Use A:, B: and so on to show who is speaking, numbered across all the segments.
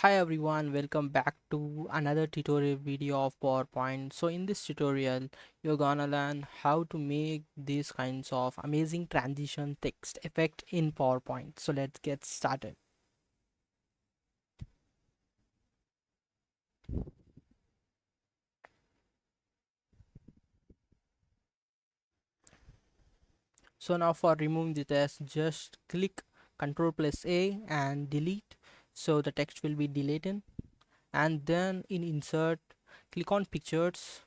A: Hi everyone, welcome back to another tutorial video of PowerPoint. So in this tutorial, you're gonna learn how to make these kinds of amazing transition text effect in PowerPoint. So let's get started. So now for removing the text, just click Ctrl plus A and delete. So the text will be deleted. And then in insert, click on pictures,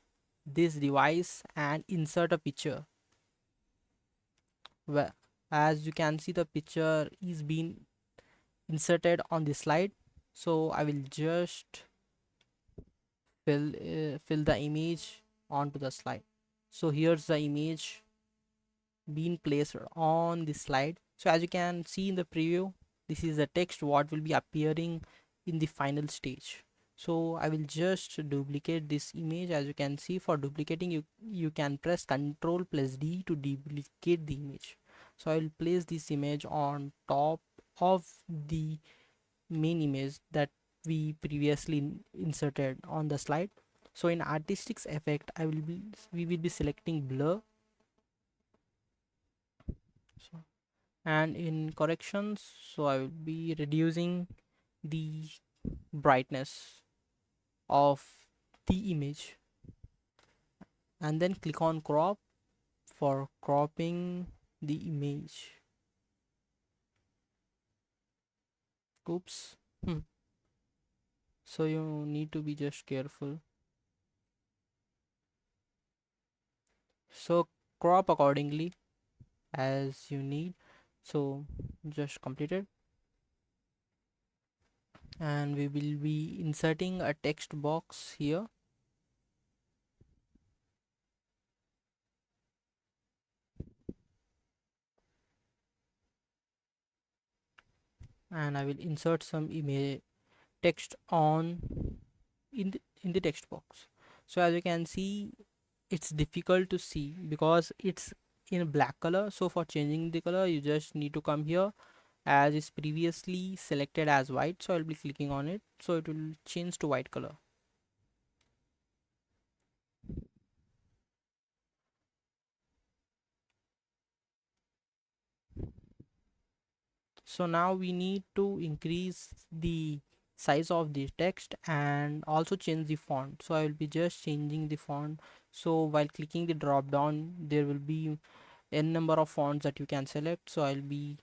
A: this device and insert a picture. Well, as you can see, the picture is being inserted on the slide. So I will just fill the image onto the slide. So here's the image being placed on the slide. So as you can see in the preview, this is the text what will be appearing in the final stage. So I will just duplicate this image. As you can see, for duplicating, you can press Ctrl plus D to duplicate the image. So I will place this image on top of the main image that we previously inserted on the slide. So in artistics effect, we will be selecting blur. So, and in corrections, so I will be reducing the brightness of the image, and then click on crop for cropping the image. Oops. So you need to be just careful. So crop accordingly as you need. So just complete it, and we will be inserting a text box here, and I will insert some image text on in the text box. So as you can see, it's difficult to see because it's in black color. So for changing the color, you just need to come here, as is previously selected as white. So I'll be clicking on it, so it will change to white color. So now we need to increase the size of the text and also change the font. So I will be just changing the font. So while clicking the drop down, there will be n number of fonts that you can select. So I'll be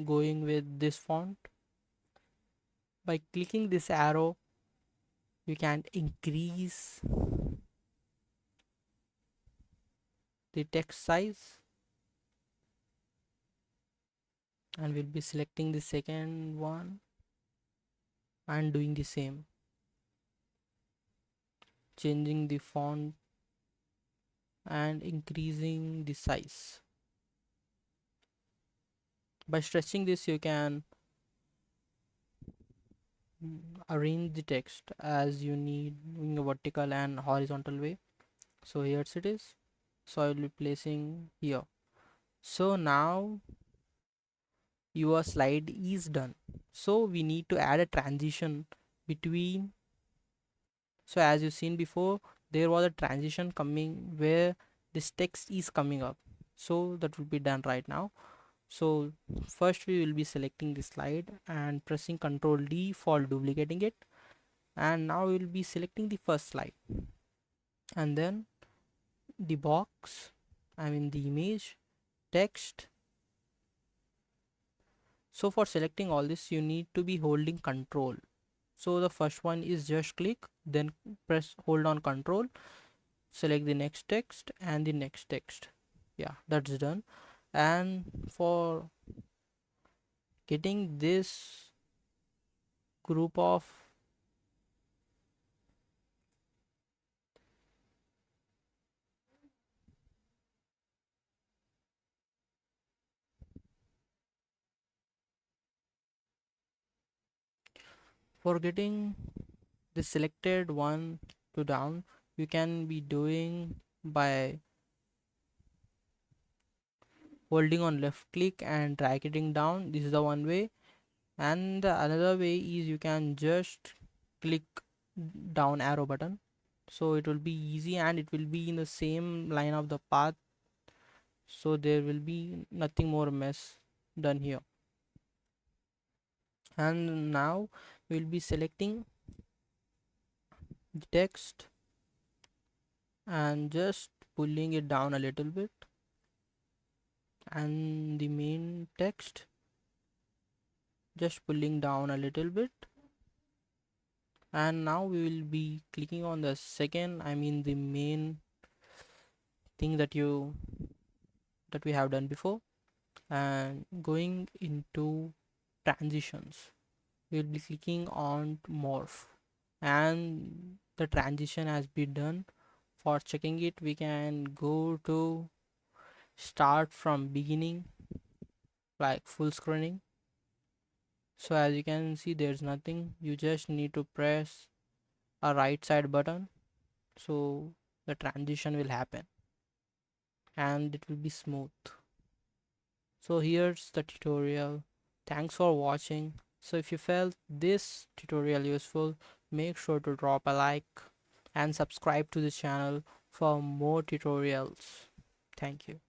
A: going with this font. By clicking this arrow, you can increase the text size, and we'll be selecting the second one and doing the same, changing the font and increasing the size. By stretching this, you can arrange the text as you need in a vertical and horizontal way. So here's it is. So I will be placing here. So now your slide is done. So we need to add a transition between. So as you've seen before, there was a transition coming where this text is coming up. So that will be done right now. So first we will be selecting the slide and pressing Ctrl D for duplicating it. And now we will be selecting the first slide, and then the box, I mean the image, text. So for selecting all this, you need to be holding Control. So the first one is just click, then press hold on Control, select the next text and the next text. Yeah, that's done. And for getting this group of for getting the selected one to down, you can be doing by holding on left click and dragging down. This is the one way. And the another way is you can just click down arrow button, so it will be easy and it will be in the same line of the path, so there will be nothing more mess done here. And now we'll be selecting the text and just pulling it down a little bit, and the main text just pulling down a little bit. And now we will be clicking on the second, I mean the main thing that we have done before, and going into transitions, we'll be clicking on morph, and the transition has been done. For checking it, we can go to start from beginning, like full screening. So as you can see, there's nothing. You just need to press a right side button, so the transition will happen and it will be smooth. So here's the tutorial. Thanks for watching. So if you felt this tutorial useful, make sure to drop a like and subscribe to the channel for more tutorials. Thank you.